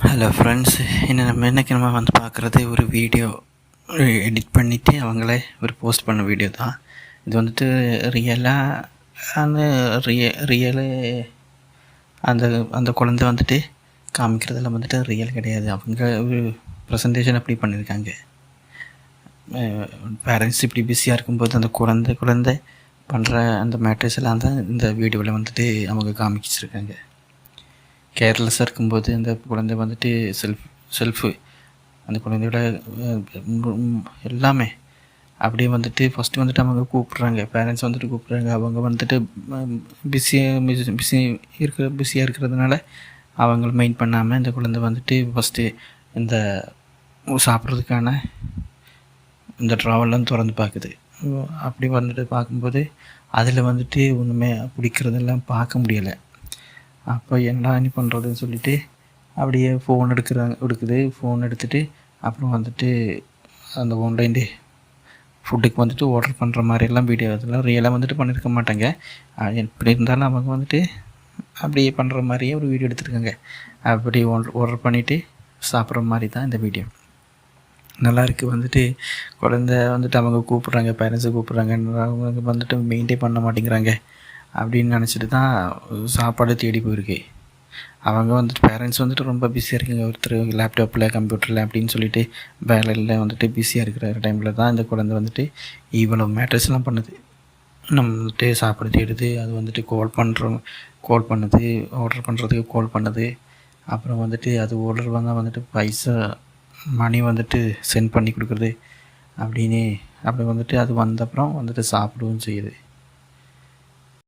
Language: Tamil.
ஹலோ ஃப்ரெண்ட்ஸ், நம்ம வந்து பார்க்குறது ஒரு வீடியோ எடிட் பண்ணிவிட்டு அவங்களே ஒரு போஸ்ட் பண்ண வீடியோ தான். இது வந்துட்டு ரியலாக அந்த ரியலு அந்த அந்த குழந்தை வந்துட்டு காமிக்கிறதெல்லாம் வந்துட்டு ரியல் கிடையாது. அவங்க ஒரு ப்ரெசன்டேஷன் அப்படி பண்ணியிருக்காங்க. பேரண்ட்ஸ் இப்படி பிஸியாக இருக்கும்போது அந்த குழந்தை பண்ணுற அந்த மேட்டர்ஸ் எல்லாம் தான் இந்த வீடியோவில் வந்துட்டு அவங்க காமிச்சிருக்காங்க. கேர்லெஸ்ஸாக இருக்கும்போது அந்த குழந்தை வந்துட்டு செல்ஃபு அந்த குழந்தையோட எல்லாமே அப்படியே வந்துட்டு ஃபஸ்ட்டு வந்துட்டு அவங்க கூப்பிட்றாங்க, பேரண்ட்ஸ் வந்துட்டு கூப்பிட்றாங்க. அவங்க வந்துட்டு பிஸியாக இருக்கிறதுனால அவங்கள மெயின் பண்ணாமல் இந்த குழந்தை வந்துட்டு ஃபஸ்ட்டு இந்த சாப்பிட்றதுக்கான இந்த ட்ராவல்லாம் திறந்து பார்க்குது. அப்படி வந்துட்டு பார்க்கும்போது அதில் வந்துட்டு ஒன்றுமே பிடிக்கிறதெல்லாம் பார்க்க முடியலை. அப்போ என்ன பண்ணுறதுன்னு சொல்லிவிட்டு அப்படியே ஃபோன் எடுக்குது. ஃபோன் எடுத்துகிட்டு அப்புறம் வந்துட்டு அந்த ஆன்லைன் ஃபுட்டுக்கு வந்துட்டு ஆர்டர் பண்ணுற மாதிரிலாம் வீடியோ அதெல்லாம் ரியலாக வந்துட்டு பண்ணியிருக்க மாட்டாங்க. எப்படி இருந்தாலும் அவங்க வந்துட்டு அப்படியே பண்ணுற மாதிரியே ஒரு வீடியோ எடுத்துருக்காங்க. அப்படி ஆர்டர் பண்ணிவிட்டு சாப்பிட்ற மாதிரி தான் இந்த வீடியோ. நல்லாயிருக்கு. வந்துட்டு குழந்தை வந்துட்டு அவங்க கூப்பிட்றாங்க, பேரண்ட்ஸை கூப்பிட்றாங்க, அவங்க வந்துட்டு மெயின்டைன் பண்ண மாட்டேங்கிறாங்க அப்படின்னு நினச்சிட்டு தான் சாப்பாடு தேடி போயிருக்கு. அவங்க வந்துட்டு பேரண்ட்ஸ் வந்துட்டு ரொம்ப பிஸியாக இருக்குங்க. ஒருத்தர் லேப்டாப்பில் கம்ப்யூட்டரில் அப்படின்னு சொல்லிட்டு வேலையில் வந்துட்டு பிஸியாக இருக்கிற டைமில் தான் இந்த குழந்தை வந்துட்டு இவ்வளோ மேட்டர்ஸ்லாம் பண்ணுது. நம்ம வந்துட்டு சாப்பாடு தேடுது, அது வந்துட்டு கால் பண்ணுது, ஆர்டர் பண்ணுறதுக்கு கால் பண்ணுது. அப்புறம் வந்துட்டு அது ஆர்டர் வந்தால் வந்துட்டு பைசா மணி வந்துட்டு சென்ட் பண்ணி கொடுக்குறது அப்படி வந்துட்டு அது வந்தப்புறம் வந்துட்டு சாப்பிடவும் செய்யுது.